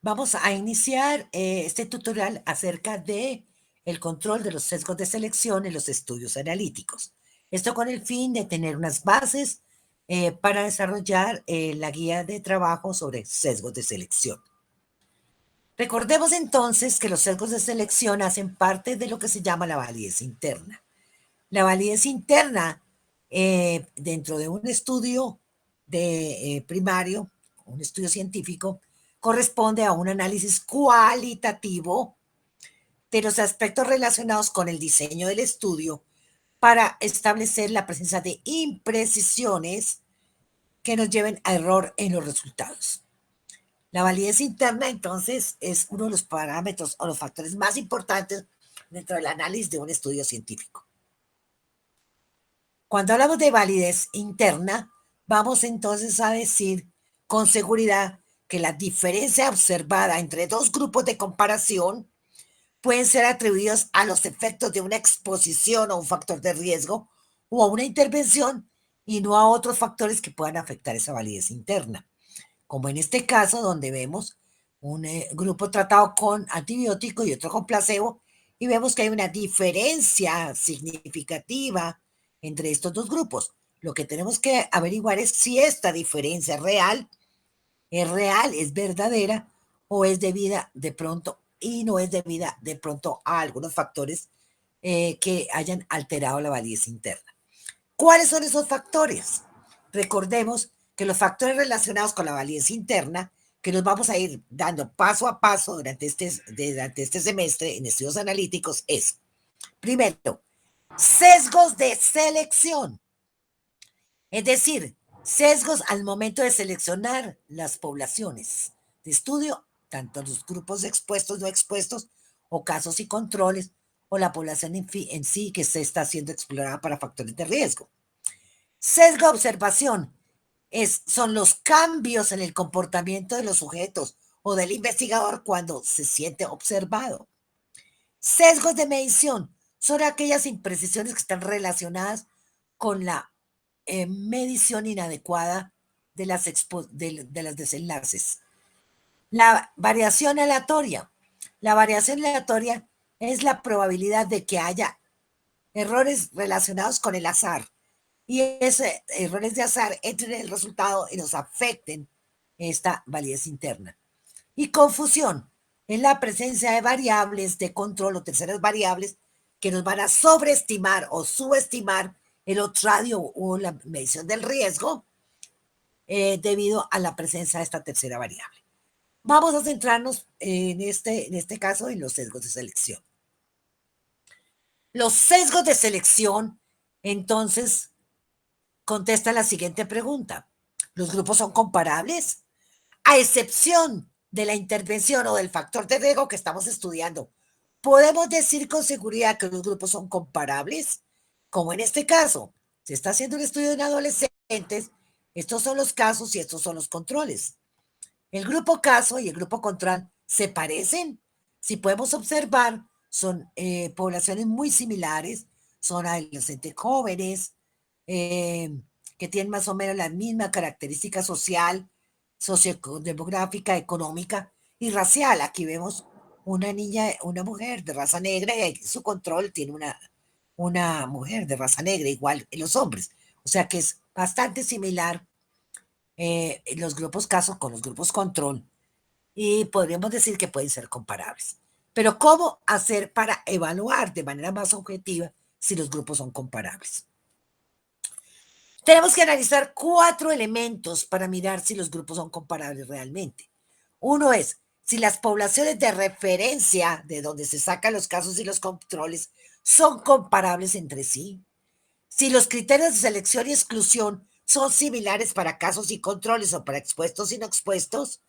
Vamos a iniciar este tutorial acerca de el control de los sesgos de selección en los estudios analíticos. Esto con el fin de tener unas bases para desarrollar la guía de trabajo sobre sesgos de selección. Recordemos entonces que los sesgos de selección hacen parte de lo que se llama la validez interna. La validez interna dentro de un estudio de primario, un estudio científico, corresponde a un análisis cualitativo de los aspectos relacionados con el diseño del estudio para establecer la presencia de imprecisiones que nos lleven a error en los resultados. La validez interna, entonces, es uno de los parámetros o los factores más importantes dentro del análisis de un estudio científico. Cuando hablamos de validez interna, vamos entonces a decir con seguridad que la diferencia observada entre dos grupos de comparación pueden ser atribuidos a los efectos de una exposición o un factor de riesgo o a una intervención y no a otros factores que puedan afectar esa validez interna, como en este caso donde vemos un grupo tratado con antibiótico y otro con placebo y vemos que hay una diferencia significativa entre estos dos grupos. Lo que tenemos que averiguar es si esta diferencia es real, es verdadera o es debida de pronto y no es debida de pronto a algunos factores que hayan alterado la validez interna. ¿Cuáles son esos factores? Recordemos que los factores relacionados con la validez interna, que nos vamos a ir dando paso a paso durante este semestre en estudios analíticos, es, primero, sesgos de selección, es decir, sesgos al momento de seleccionar las poblaciones de estudio, tanto los grupos expuestos, no expuestos, o casos y controles, o la población en sí que se está siendo explorada para factores de riesgo. Sesgo de observación son los cambios en el comportamiento de los sujetos o del investigador cuando se siente observado. Sesgos de medición son aquellas imprecisiones que están relacionadas con la medición inadecuada de las desenlaces. La variación aleatoria. La variación aleatoria es la probabilidad de que haya errores relacionados con el azar y esos errores de azar entren en el resultado y nos afecten esta validez interna. Y confusión es la presencia de variables de control o terceras variables que nos van a sobreestimar o subestimar el radio o la medición del riesgo debido a la presencia de esta tercera variable. Vamos a centrarnos en este caso en los sesgos de selección. Los sesgos de selección, entonces, contesta la siguiente pregunta. ¿Los grupos son comparables? A excepción de la intervención o del factor de riesgo que estamos estudiando, ¿podemos decir con seguridad que los grupos son comparables? Como en este caso, se está haciendo un estudio en adolescentes, estos son los casos y estos son los controles. El grupo caso y el grupo control se parecen. Si podemos observar, son poblaciones muy similares, son adolescentes jóvenes, que tienen más o menos la misma característica social, sociodemográfica, económica y racial. Aquí vemos una niña, una mujer de raza negra y su control tiene una mujer de raza negra, igual en los hombres. O sea que es bastante similar los grupos caso con los grupos control y podríamos decir que pueden ser comparables. Pero ¿cómo hacer para evaluar de manera más objetiva si los grupos son comparables? Tenemos que analizar 4 elementos para mirar si los grupos son comparables realmente. Uno es si las poblaciones de referencia de donde se sacan los casos y los controles son comparables entre sí. Si los criterios de selección y exclusión son similares para casos y controles o para expuestos y no expuestos.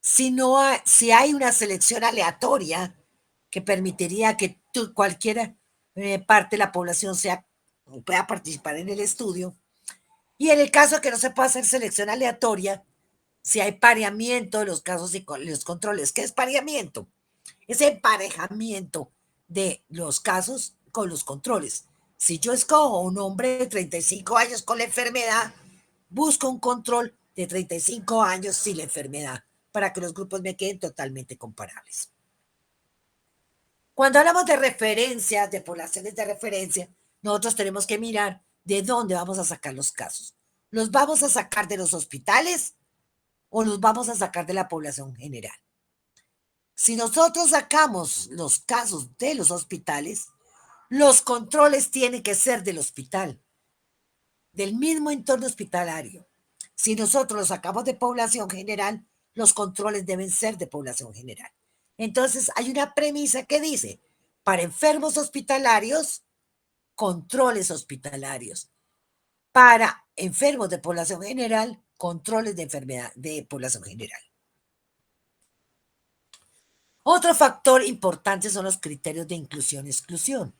Si hay una selección aleatoria que permitiría que cualquier parte de la población pueda participar en el estudio. Y en el caso de que no se pueda hacer selección aleatoria, si hay pareamiento de los casos y los controles. ¿Qué es pareamiento? Es emparejamiento de los casos con los controles. Si yo escojo un hombre de 35 años con la enfermedad, busco un control de 35 años sin la enfermedad. para que los grupos me queden totalmente comparables. Cuando hablamos de referencias, de poblaciones de referencia, nosotros tenemos que mirar de dónde vamos a sacar los casos. ¿Los vamos a sacar de los hospitales o los vamos a sacar de la población general? Si nosotros sacamos los casos de los hospitales, los controles tienen que ser del hospital, del mismo entorno hospitalario. Si nosotros los sacamos de población general, los controles deben ser de población general. Entonces, hay una premisa que dice, para enfermos hospitalarios, controles hospitalarios. Para enfermos de población general, controles de enfermedad de población general. Otro factor importante son los criterios de inclusión y exclusión.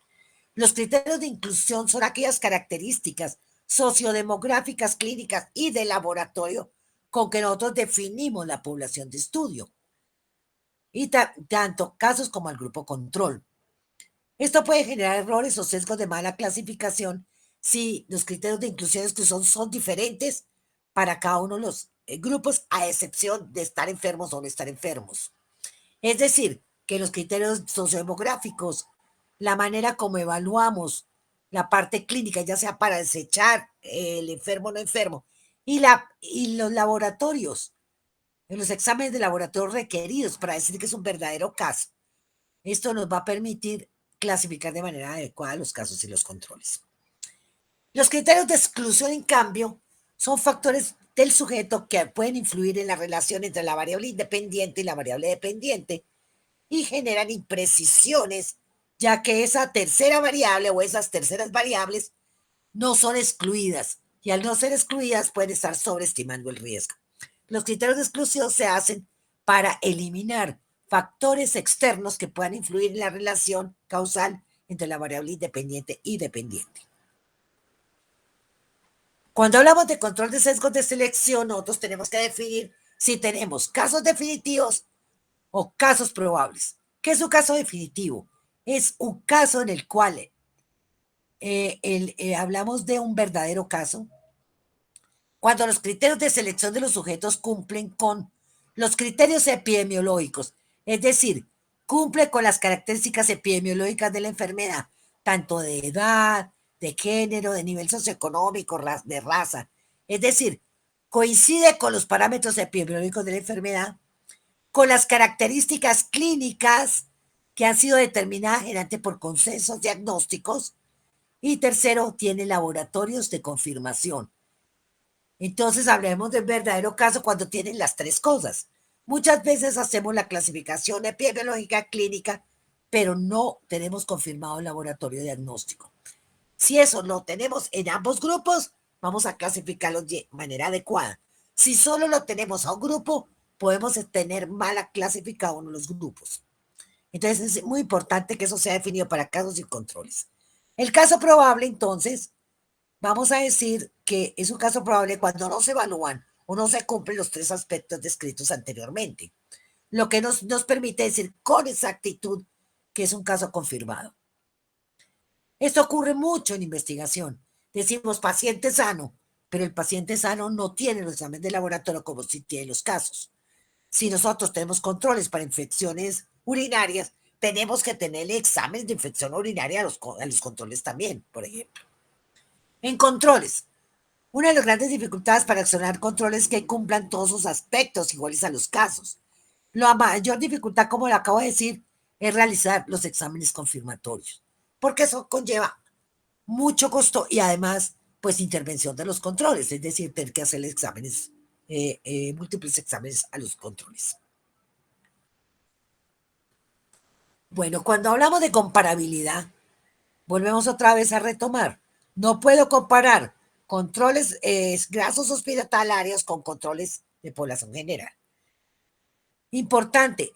Los criterios de inclusión son aquellas características sociodemográficas, clínicas y de laboratorio con que nosotros definimos la población de estudio, y tanto casos como el grupo control. Esto puede generar errores o sesgos de mala clasificación si los criterios de inclusión y exclusión son diferentes para cada uno de los grupos, a excepción de estar enfermos o no estar enfermos. Es decir, que los criterios sociodemográficos, la manera como evaluamos la parte clínica, ya sea para desechar el enfermo o no enfermo, y los laboratorios, los exámenes de laboratorio requeridos para decir que es un verdadero caso. Esto nos va a permitir clasificar de manera adecuada los casos y los controles. Los criterios de exclusión, en cambio, son factores del sujeto que pueden influir en la relación entre la variable independiente y la variable dependiente y generan imprecisiones, ya que esa tercera variable o esas terceras variables no son excluidas y al no ser excluidas pueden estar sobreestimando el riesgo. Los criterios de exclusión se hacen para eliminar factores externos que puedan influir en la relación causal entre la variable independiente y dependiente. Cuando hablamos de control de sesgos de selección, nosotros tenemos que definir si tenemos casos definitivos o casos probables. ¿Qué es un caso definitivo? Es un caso en el cual hablamos de un verdadero caso cuando los criterios de selección de los sujetos cumplen con los criterios epidemiológicos, es decir, cumple con las características epidemiológicas de la enfermedad, tanto de edad, de género, de nivel socioeconómico, de raza. Es decir, coincide con los parámetros epidemiológicos de la enfermedad, con las características clínicas que han sido determinadas generalmente por consensos diagnósticos, y tercero, tiene laboratorios de confirmación. Entonces, hablemos de verdadero caso cuando tienen las tres cosas. Muchas veces hacemos la clasificación epidemiológica clínica, pero no tenemos confirmado el laboratorio diagnóstico. Si eso lo tenemos en ambos grupos, vamos a clasificarlos de manera adecuada. Si solo lo tenemos a un grupo, podemos tener mal clasificado uno de los grupos. Entonces, es muy importante que eso sea definido para casos y controles. El caso probable, entonces, vamos a decir que es un caso probable cuando no se evalúan o no se cumplen los tres aspectos descritos anteriormente, lo que nos permite decir con exactitud que es un caso confirmado. Esto ocurre mucho en investigación. Decimos paciente sano, pero el paciente sano no tiene los exámenes de laboratorio como si tiene los casos. Si nosotros tenemos controles para infecciones urinarias, tenemos que tener exámenes de infección urinaria a los controles también, por ejemplo. En controles, una de las grandes dificultades para accionar controles es que cumplan todos sus aspectos iguales a los casos. La mayor dificultad, como lo acabo de decir, es realizar los exámenes confirmatorios, porque eso conlleva mucho costo y además, pues, intervención de los controles, es decir, tener que hacer exámenes, múltiples exámenes a los controles. Bueno, cuando hablamos de comparabilidad, volvemos otra vez a retomar. No puedo comparar controles grasos hospitalarios con controles de población general. Importante,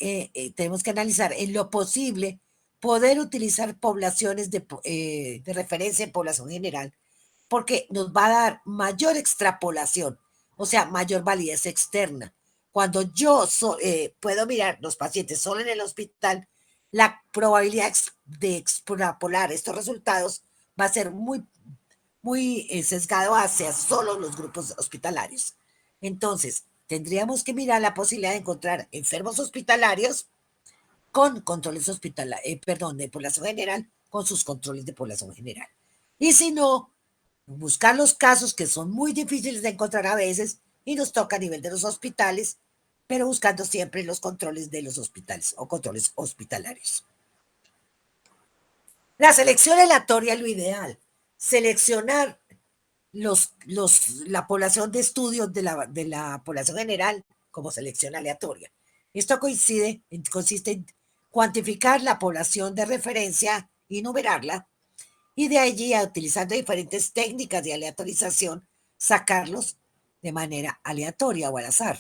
tenemos que analizar en lo posible poder utilizar poblaciones de referencia en población general, porque nos va a dar mayor extrapolación, o sea, mayor validez externa. Cuando yo puedo mirar los pacientes solo en el hospital, la probabilidad de extrapolar estos resultados va a ser muy sesgado hacia solo los grupos hospitalarios. Entonces, tendríamos que mirar la posibilidad de encontrar enfermos hospitalarios con controles hospitalarios, perdón, de población general, con sus controles de población general. Y si no, buscar los casos que son muy difíciles de encontrar a veces y nos toca a nivel de los hospitales, pero buscando siempre los controles de los hospitales o controles hospitalarios. La selección aleatoria es lo ideal. Seleccionar la población de estudios de la población general como selección aleatoria. Esto consiste en cuantificar la población de referencia y numerarla, y de allí, utilizando diferentes técnicas de aleatorización, sacarlos de manera aleatoria o al azar.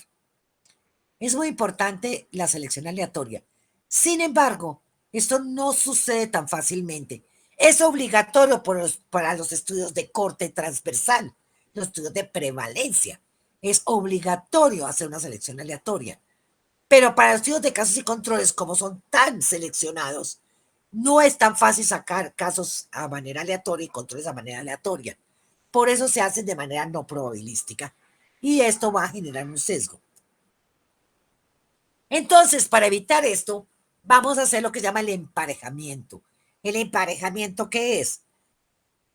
Es muy importante la selección aleatoria. Sin embargo, esto no sucede tan fácilmente. Es obligatorio para los estudios de corte transversal, los estudios de prevalencia. Es obligatorio hacer una selección aleatoria. Pero para los estudios de casos y controles, como son tan seleccionados, no es tan fácil sacar casos a manera aleatoria y controles a manera aleatoria. Por eso se hacen de manera no probabilística. Y esto va a generar un sesgo. Entonces, para evitar esto, vamos a hacer lo que se llama el emparejamiento. ¿El emparejamiento qué es?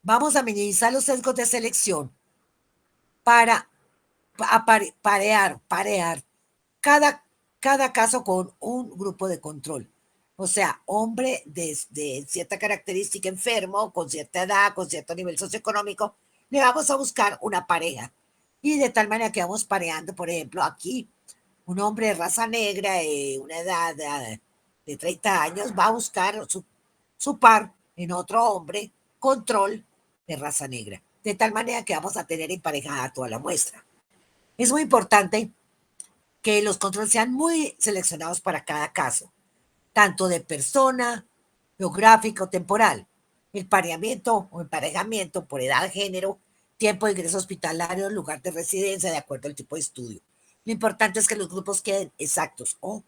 Vamos a minimizar los sesgos de selección para parear cada caso con un grupo de control. O sea, hombre de cierta característica enfermo, con cierta edad, con cierto nivel socioeconómico, le vamos a buscar una pareja. Y de tal manera que vamos pareando, por ejemplo, aquí, un hombre de raza negra, una edad de 30 años, va a buscar su par en otro hombre, control de raza negra. De tal manera que vamos a tener emparejada toda la muestra. Es muy importante que los controles sean muy seleccionados para cada caso, tanto de persona, geográfico, temporal. El pareamiento o emparejamiento por edad, género, tiempo de ingreso hospitalario, lugar de residencia, de acuerdo al tipo de estudio. Lo importante es que los grupos queden exactos o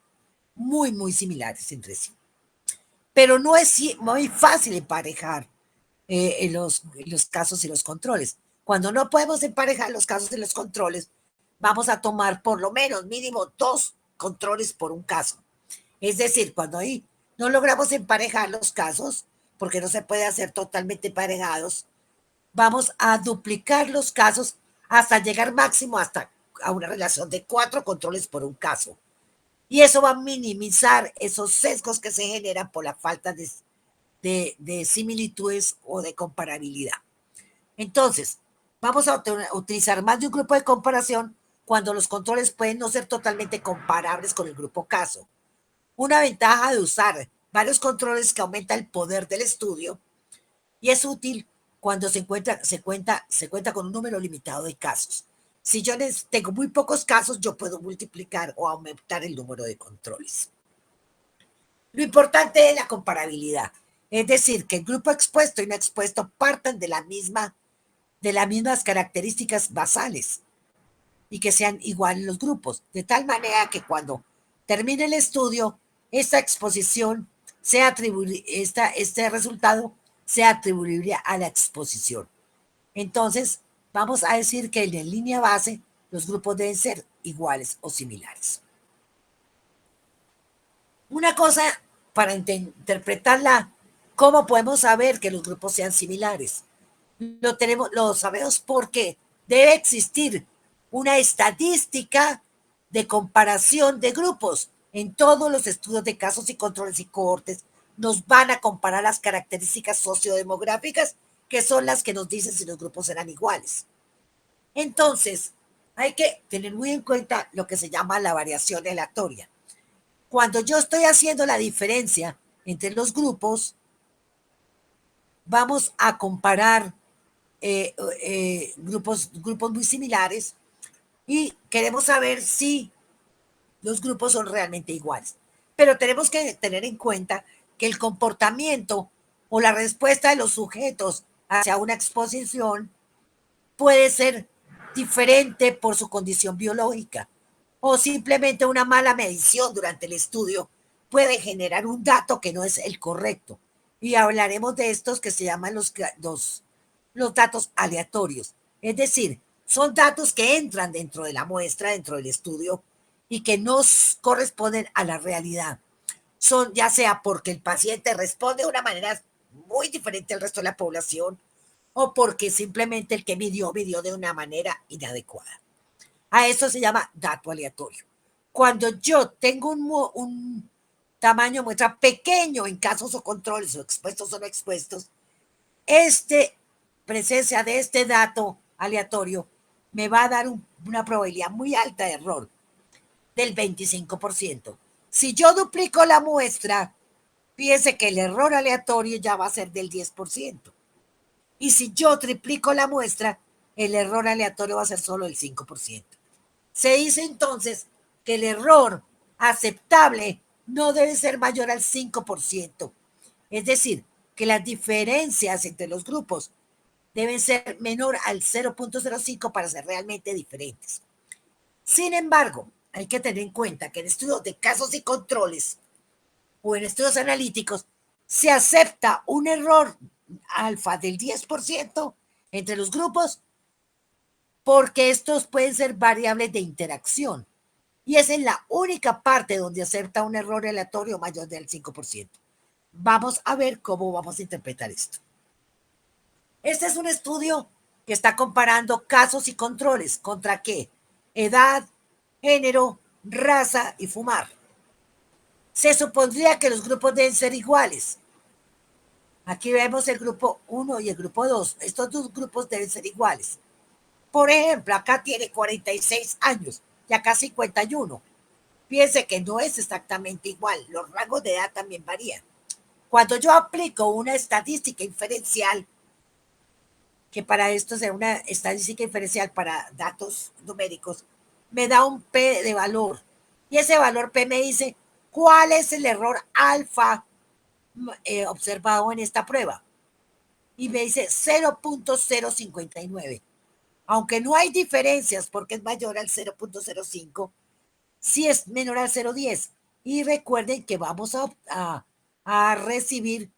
muy similares entre sí. Pero no es muy fácil emparejar los casos y los controles. Cuando no podemos emparejar los casos y los controles, vamos a tomar por lo menos mínimo 2 controles por un caso. Es decir, cuando ahí no logramos emparejar los casos, porque no se puede hacer totalmente emparejados, vamos a duplicar los casos hasta llegar máximo hasta a una relación de 4 controles por un caso. Y eso va a minimizar esos sesgos que se generan por la falta de similitudes o de comparabilidad. Entonces, vamos a utilizar más de un grupo de comparación cuando los controles pueden no ser totalmente comparables con el grupo caso. Una ventaja de usar varios controles es que aumenta el poder del estudio y es útil cuando se cuenta con un número limitado de casos. Si yo tengo muy pocos casos, yo puedo multiplicar o aumentar el número de controles. Lo importante es la comparabilidad, es decir, que el grupo expuesto y no expuesto partan de las mismas características basales y que sean iguales los grupos, de tal manera que cuando termine el estudio, esta exposición este resultado sea atribuible a la exposición. Entonces, vamos a decir que en línea base los grupos deben ser iguales o similares. Una cosa para interpretarla, ¿cómo podemos saber que los grupos sean similares? Lo sabemos porque debe existir una estadística de comparación de grupos. En todos los estudios de casos y controles y cohortes nos van a comparar las características sociodemográficas, que son las que nos dicen si los grupos serán iguales. Entonces, hay que tener muy en cuenta lo que se llama la variación aleatoria. Cuando yo estoy haciendo la diferencia entre los grupos, vamos a comparar grupos muy similares y queremos saber si los grupos son realmente iguales. Pero tenemos que tener en cuenta que el comportamiento o la respuesta de los sujetos hacia una exposición puede ser diferente por su condición biológica o simplemente una mala medición durante el estudio puede generar un dato que no es el correcto. Y hablaremos de estos que se llaman los datos aleatorios. Es decir, son datos que entran dentro de la muestra, dentro del estudio, y que no corresponden a la realidad. Son ya sea porque el paciente responde de una manera muy diferente al resto de la población, o porque simplemente el que midió de una manera inadecuada. A eso se llama dato aleatorio. Cuando yo tengo un tamaño de muestra pequeño en casos o controles o expuestos o no expuestos, presencia de este dato aleatorio me va a dar una probabilidad muy alta de error del 25%. Si yo duplico la muestra, fíjese que el error aleatorio ya va a ser del 10%. Y si yo triplico la muestra, el error aleatorio va a ser solo el 5%. Se dice entonces que el error aceptable no debe ser mayor al 5%. Es decir, que las diferencias entre los grupos deben ser menor al 0.05 para ser realmente diferentes. Sin embargo, hay que tener en cuenta que en estudios de casos y controles o en estudios analíticos se acepta un error alfa del 10% entre los grupos porque estos pueden ser variables de interacción. Y esa es la única parte donde acepta un error aleatorio mayor del 5%. Vamos a ver cómo vamos a interpretar esto. Este es un estudio que está comparando casos y controles. ¿Contra qué? Edad, género, raza y fumar. Se supondría que los grupos deben ser iguales. Aquí vemos el grupo 1 y el grupo 2. Estos dos grupos deben ser iguales. Por ejemplo, acá tiene 46 años y acá 51. Piense que no es exactamente igual. Los rangos de edad también varían. Cuando yo aplico una estadística inferencial, que para esto sea una estadística inferencial para datos numéricos, me da un P de valor. Y ese valor P me dice cuál es el error alfa observado en esta prueba. Y me dice 0.059. Aunque no hay diferencias porque es mayor al 0.05, sí es menor al 0.10. Y recuerden que vamos a recibir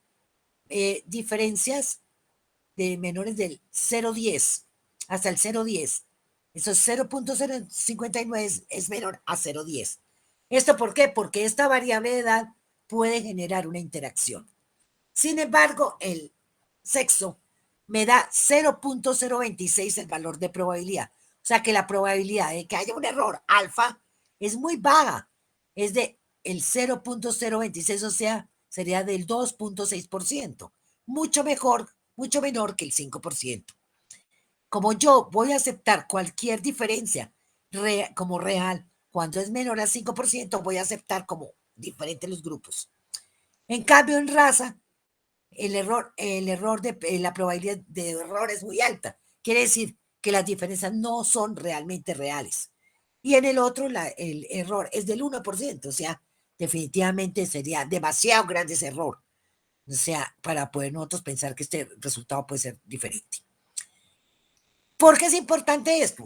diferencias de menores del 0.10 hasta el 0.10. Eso 0.059 es menor a 0.10. ¿Esto por qué? Porque esta variable de edad puede generar una interacción. Sin embargo, el sexo me da 0.026 el valor de probabilidad. O sea que la probabilidad de que haya un error alfa es muy baja. Es de el 0.026, o sea, sería del 2.6%. Mucho mejor, mucho menor que el 5%. Como yo voy a aceptar cualquier diferencia como real, cuando es menor al 5%, voy a aceptar como diferentes los grupos. En cambio, en raza, la probabilidad de error es muy alta. Quiere decir que las diferencias no son realmente reales. Y en el otro, el error es del 1%, o sea, definitivamente sería demasiado grande ese error. O sea, para poder nosotros pensar que este resultado puede ser diferente. ¿Por qué es importante esto?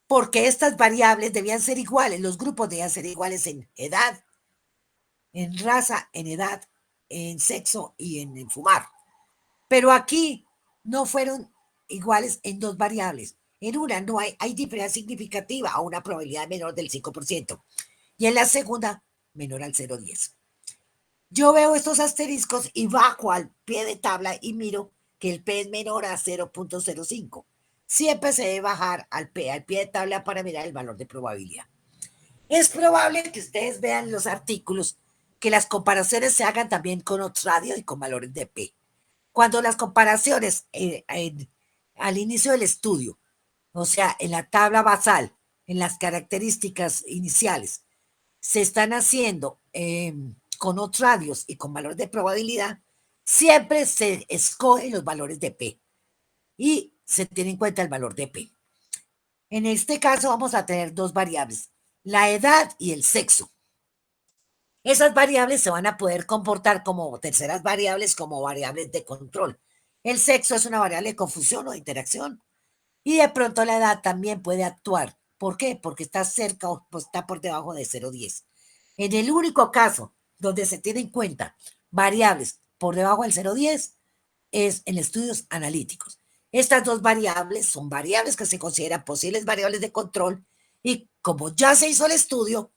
Porque estas variables debían ser iguales, los grupos debían ser iguales en edad, en raza, en edad, en sexo y en fumar. Pero aquí no fueron iguales en dos variables. En una no hay diferencia significativa a una probabilidad menor del 5%. Y en la segunda, menor al 0.10. Yo veo estos asteriscos y bajo al pie de tabla y miro que el P es menor a 0.05. Siempre se debe bajar al pie de tabla para mirar el valor de probabilidad. Es probable que ustedes vean los artículos que las comparaciones se hagan también con Otradio y con valores de P. Cuando las comparaciones al inicio del estudio, o sea, en la tabla basal, en las características iniciales, se están haciendo con otros radios y con valores de probabilidad, siempre se escogen los valores de P y se tiene en cuenta el valor de P. En este caso vamos a tener dos variables, la edad y el sexo. Esas variables se van a poder comportar como terceras variables, como variables de control. El sexo es una variable de confusión o de interacción. Y de pronto la edad también puede actuar. ¿Por qué? Porque está cerca o está por debajo de 0.10. En el único caso donde se tiene en cuenta variables por debajo del 0.10 es en estudios analíticos. Estas dos variables son variables que se consideran posibles variables de control y como ya se hizo el estudio,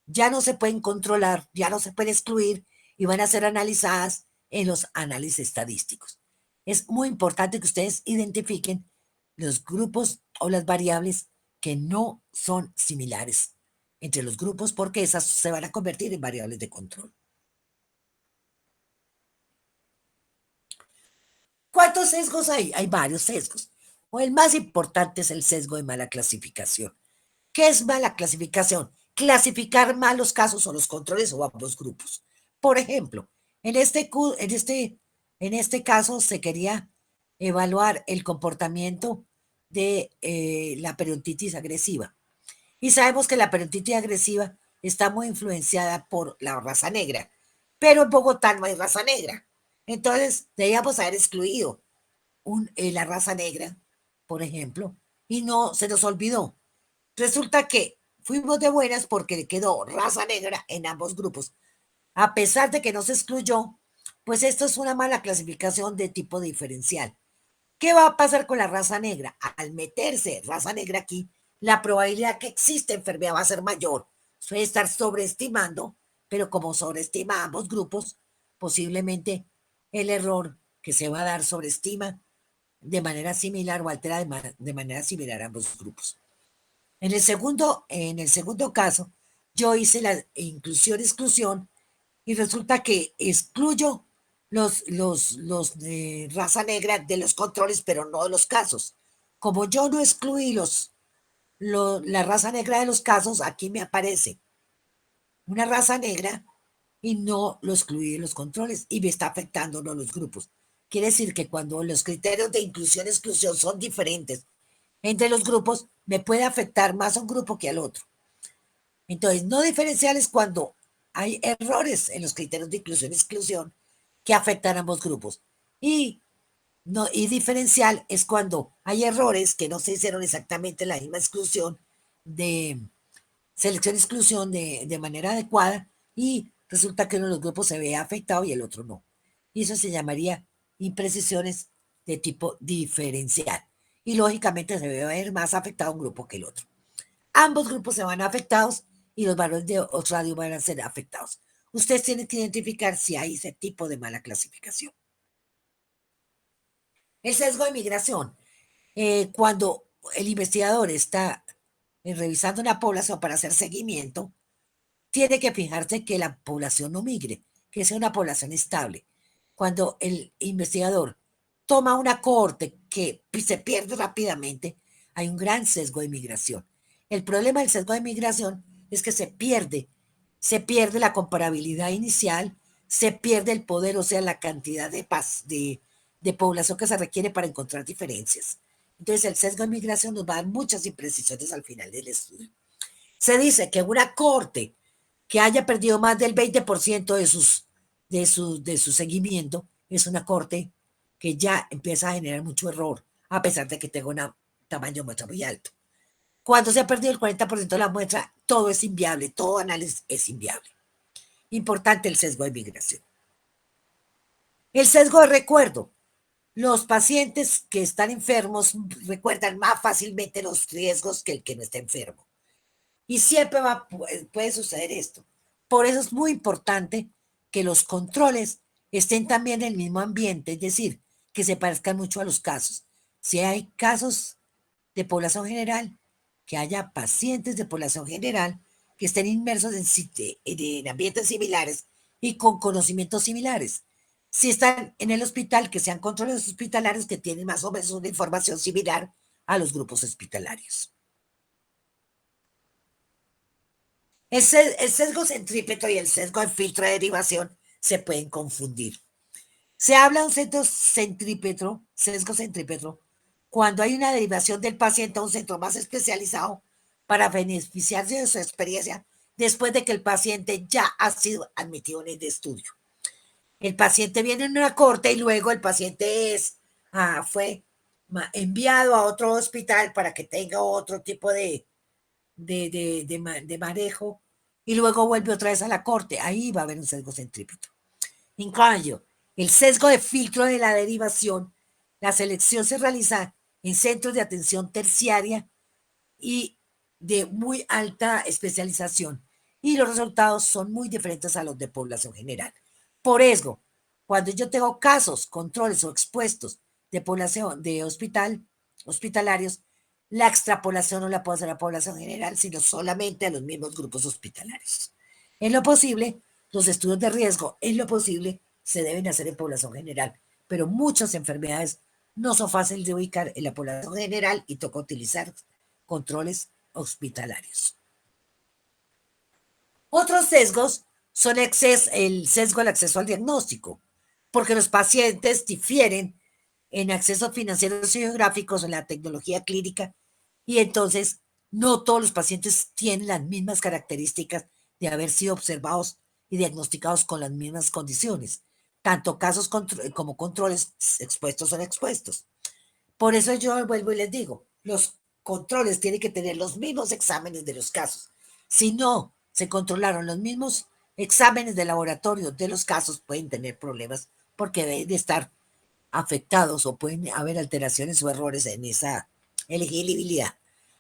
ya no se pueden controlar, ya no se pueden excluir y van a ser analizadas en los análisis estadísticos. Es muy importante que ustedes identifiquen los grupos o las variables que no son similares entre los grupos porque esas se van a convertir en variables de control. ¿Cuántos sesgos hay? Hay varios sesgos. O el más importante es el sesgo de mala clasificación. ¿Qué es mala clasificación? Clasificar mal los casos o los controles o ambos grupos. Por ejemplo, en este caso se quería evaluar el comportamiento de la periodontitis agresiva. Y sabemos que la periodontitis agresiva está muy influenciada por la raza negra, pero en Bogotá no hay raza negra. Entonces, debíamos haber excluido la raza negra, por ejemplo, y no se nos olvidó. Resulta que fuimos de buenas porque quedó raza negra en ambos grupos. A pesar de que no se excluyó, pues esto es una mala clasificación de tipo diferencial. ¿Qué va a pasar con la raza negra? Al meterse raza negra aquí, la probabilidad que existe enfermedad va a ser mayor. Suele estar sobreestimando, pero como sobreestima ambos grupos, posiblemente el error que se va a dar sobreestima de manera similar o altera de manera similar a ambos grupos. En el segundo caso, yo hice la inclusión-exclusión y resulta que excluyo los de raza negra de los controles, pero no de los casos. Como yo no excluí la raza negra de los casos, aquí me aparece una raza negra y no lo excluí de los controles y me está afectando no los grupos. Quiere decir que cuando los criterios de inclusión-exclusión son diferentes entre los grupos, me puede afectar más a un grupo que al otro. Entonces, no diferencial es cuando hay errores en los criterios de inclusión-exclusión que afectan a ambos grupos. Y, no, y diferencial es cuando hay errores que no se hicieron exactamente la misma exclusión de selección-exclusión de manera adecuada y resulta que uno de los grupos se ve afectado y el otro no. Y eso se llamaría imprecisiones de tipo diferencial. Y lógicamente se debe ver más afectado un grupo que el otro. Ambos grupos se van afectados y los valores de radio van a ser afectados. Ustedes tienen que identificar si hay ese tipo de mala clasificación. El sesgo de migración. Cuando el investigador está revisando una población para hacer seguimiento, tiene que fijarse que la población no migre, que sea una población estable. Cuando el investigador toma una cohorte que se pierde rápidamente, hay un gran sesgo de migración. El problema del sesgo de migración es que se pierde la comparabilidad inicial, se pierde el poder, o sea, la cantidad de población que se requiere para encontrar diferencias. Entonces, el sesgo de migración nos va a dar muchas imprecisiones al final del estudio. Se dice que una corte que haya perdido más del 20% de su seguimiento es una corte que ya empieza a generar mucho error, a pesar de que tenga un tamaño de muestra muy alto. Cuando se ha perdido el 40% de la muestra, todo es inviable, todo análisis es inviable. Importante el sesgo de migración. El sesgo de recuerdo. Los pacientes que están enfermos recuerdan más fácilmente los riesgos que el que no está enfermo. Y siempre puede suceder esto. Por eso es muy importante que los controles estén también en el mismo ambiente, es decir, que se parezcan mucho a los casos. Si hay casos de población general, que haya pacientes de población general que estén inmersos en ambientes similares y con conocimientos similares. Si están en el hospital, que sean controles hospitalarios que tienen más o menos una información similar a los grupos hospitalarios. El sesgo centrípeto y el sesgo de filtro de derivación se pueden confundir. Se habla de un sesgo centrípeto, cuando hay una derivación del paciente a un centro más especializado para beneficiarse de su experiencia después de que el paciente ya ha sido admitido en el estudio. El paciente viene en una corte y luego el paciente fue enviado a otro hospital para que tenga otro tipo de manejo y luego vuelve otra vez a la corte. Ahí va a haber un sesgo centrípeto. En cambio, el sesgo de filtro de la derivación La selección se realiza en centros de atención terciaria y de muy alta especialización, y los resultados son muy diferentes a los de población general. Por eso, cuando yo tengo casos, controles o expuestos de población de hospitalarios, la extrapolación no la puedo hacer a población general, sino solamente a los mismos grupos hospitalarios. En lo posible, los estudios de riesgo, en lo posible, se deben hacer en población general, pero muchas enfermedades no son fáciles de ubicar en la población general y toca utilizar controles hospitalarios. Otros sesgos son el sesgo al acceso al diagnóstico, porque los pacientes difieren en accesos financieros y geográficos en la tecnología clínica, y entonces no todos los pacientes tienen las mismas características de haber sido observados y diagnosticados con las mismas condiciones. Tanto casos como controles expuestos son expuestos. Por eso yo vuelvo y les digo, los controles tienen que tener los mismos exámenes de los casos. Si no se controlaron los mismos exámenes de laboratorio de los casos, pueden tener problemas porque deben de estar afectados o pueden haber alteraciones o errores en esa elegibilidad.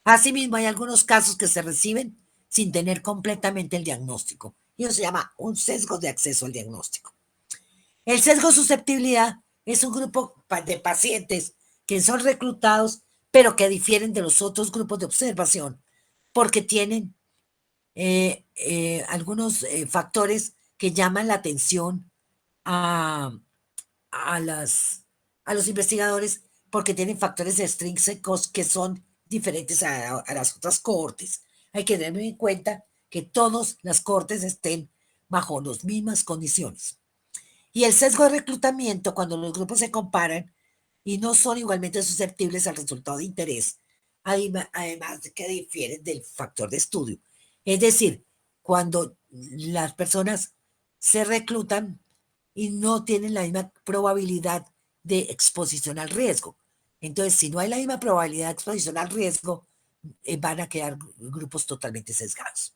Asimismo, hay algunos casos que se reciben sin tener completamente el diagnóstico. Y eso se llama un sesgo de acceso al diagnóstico. El sesgo susceptibilidad es un grupo de pacientes que son reclutados, pero que difieren de los otros grupos de observación, porque tienen algunos factores que llaman la atención a, a, las, a los investigadores, porque tienen factores extrínsecos que son diferentes a las otras cohortes. Hay que tener en cuenta que todas las cohortes estén bajo las mismas condiciones. Y el sesgo de reclutamiento, cuando los grupos se comparan y no son igualmente susceptibles al resultado de interés, además de que difieren del factor de estudio. Es decir, cuando las personas se reclutan y no tienen la misma probabilidad de exposición al riesgo. Entonces, si no hay la misma probabilidad de exposición al riesgo, van a quedar grupos totalmente sesgados.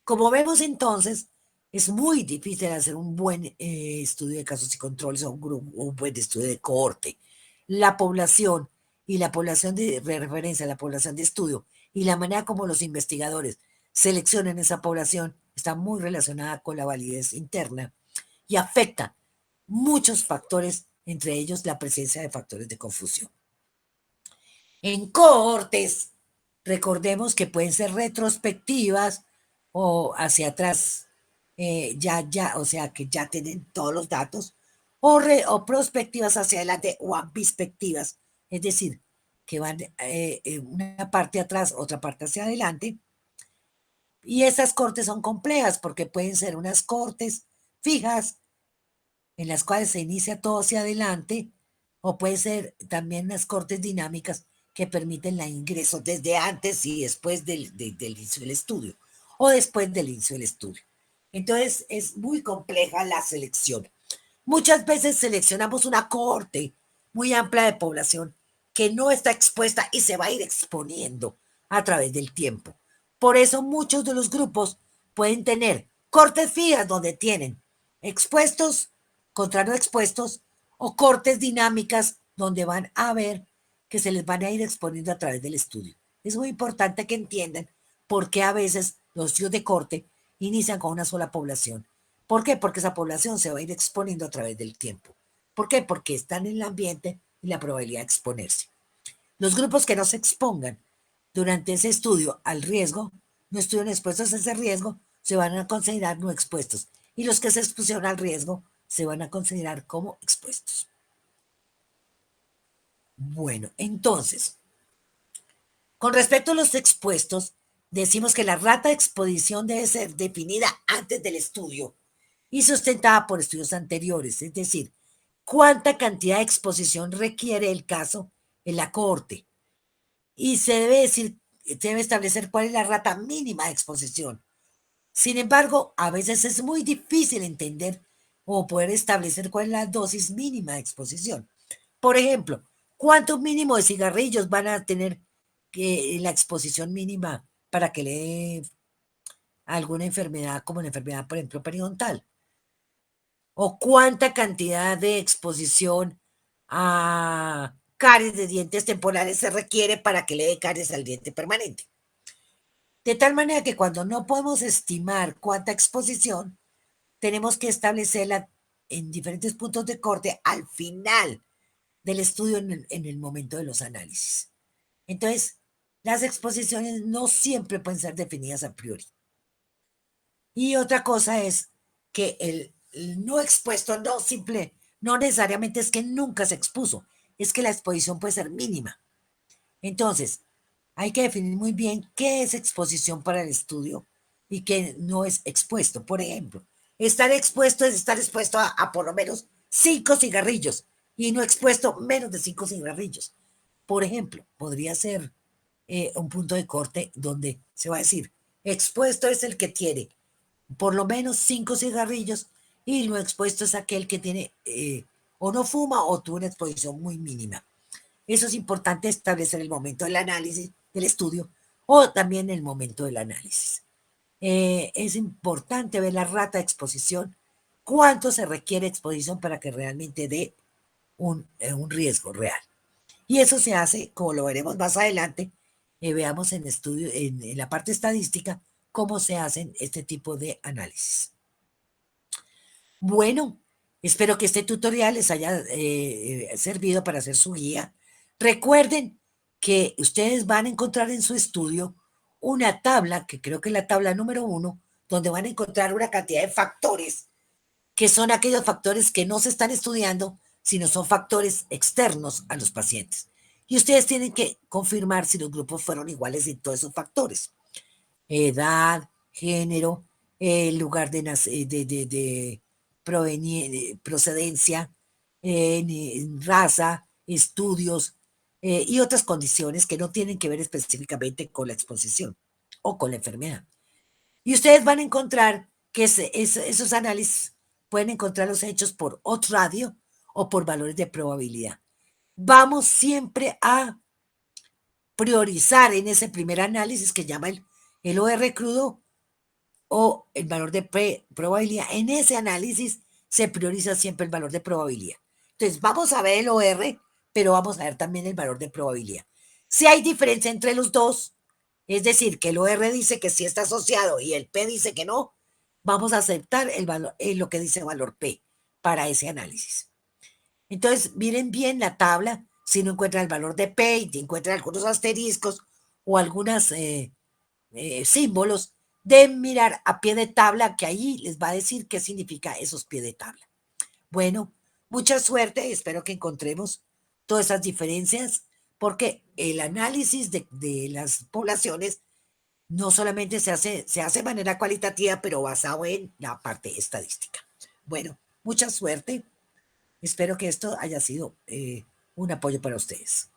Como vemos entonces, es muy difícil hacer un buen estudio de casos y controles o un buen estudio de cohorte. La población y la población de referencia, la población de estudio y la manera como los investigadores seleccionan esa población está muy relacionada con la validez interna y afecta muchos factores, entre ellos la presencia de factores de confusión. En cohortes, recordemos que pueden ser retrospectivas o hacia atrás, o sea, que ya tienen todos los datos, o prospectivas hacia adelante o ambispectivas, es decir, que van una parte atrás, otra parte hacia adelante. Y esas cortes son complejas porque pueden ser unas cortes fijas en las cuales se inicia todo hacia adelante, o puede ser también unas cortes dinámicas que permiten el ingreso desde antes y después del inicio del estudio, o después del inicio del estudio. Entonces es muy compleja la selección. Muchas veces seleccionamos una cohorte muy amplia de población que no está expuesta y se va a ir exponiendo a través del tiempo. Por eso muchos de los grupos pueden tener cortes fijas donde tienen expuestos contra no expuestos o cortes dinámicas donde van a ver que se les van a ir exponiendo a través del estudio. Es muy importante que entiendan por qué a veces los estudios de corte inician con una sola población. ¿Por qué? Porque esa población se va a ir exponiendo a través del tiempo. ¿Por qué? Porque están en el ambiente y la probabilidad de exponerse. Los grupos que no se expongan durante ese estudio al riesgo, no estuvieron expuestos a ese riesgo, se van a considerar no expuestos. Y los que se expusieron al riesgo se van a considerar como expuestos. Bueno, entonces, con respecto a los expuestos, decimos que la rata de exposición debe ser definida antes del estudio y sustentada por estudios anteriores, es decir, cuánta cantidad de exposición requiere el caso en la cohorte. Y se debe establecer cuál es la rata mínima de exposición. Sin embargo, a veces es muy difícil entender o poder establecer cuál es la dosis mínima de exposición. Por ejemplo, ¿cuánto mínimo de cigarrillos van a tener la exposición mínima para que le dé alguna enfermedad, como la enfermedad, por ejemplo, periodontal? ¿O cuánta cantidad de exposición a caries de dientes temporales se requiere para que le dé caries al diente permanente. De tal manera que cuando no podemos estimar cuánta exposición, tenemos que establecerla en diferentes puntos de corte al final del estudio en el momento de los análisis. Entonces, las exposiciones no siempre pueden ser definidas a priori. Y otra cosa es que el no expuesto no necesariamente es que nunca se expuso, es que la exposición puede ser mínima. Entonces, hay que definir muy bien qué es exposición para el estudio y qué no es expuesto. Por ejemplo, estar expuesto es estar expuesto a por lo menos 5 cigarrillos y no expuesto menos de 5 cigarrillos. Por ejemplo, podría ser un punto de corte donde se va a decir, expuesto es el que tiene por lo menos 5 cigarrillos y no expuesto es aquel que tiene o no fuma o tuvo una exposición muy mínima. Eso es importante establecer el momento del análisis, del estudio, o también el momento del análisis. Es importante ver la rata de exposición, cuánto se requiere exposición para que realmente dé un riesgo real. Y eso se hace, como lo veremos más adelante, veamos en estudio, en la parte estadística, cómo se hacen este tipo de análisis. Bueno, espero que este tutorial les haya servido para hacer su guía. Recuerden que ustedes van a encontrar en su estudio una tabla, que creo que es la tabla número 1, donde van a encontrar una cantidad de factores, que son aquellos factores que no se están estudiando, sino son factores externos a los pacientes. Y ustedes tienen que confirmar si los grupos fueron iguales en todos esos factores. Edad, género, lugar de procedencia, raza, estudios y otras condiciones que no tienen que ver específicamente con la exposición o con la enfermedad. Y ustedes van a encontrar que esos análisis pueden encontrarlos hechos por odds radio o por valores de probabilidad. Vamos siempre a priorizar en ese primer análisis que llama el OR crudo o el valor de probabilidad. En ese análisis se prioriza siempre el valor de probabilidad. Entonces, vamos a ver el OR, pero vamos a ver también el valor de probabilidad. Si hay diferencia entre los dos, es decir, que el OR dice que sí está asociado y el P dice que no, vamos a aceptar el valor, lo que dice valor P para ese análisis. Entonces, miren bien la tabla, si no encuentran el valor de P y encuentran algunos asteriscos o algunos símbolos, deben mirar a pie de tabla, que ahí les va a decir qué significa esos pies de tabla. Bueno, mucha suerte, espero que encontremos todas esas diferencias, porque el análisis de las poblaciones no solamente se hace de manera cualitativa, pero basado en la parte estadística. Bueno, mucha suerte. Espero que esto haya sido un apoyo para ustedes.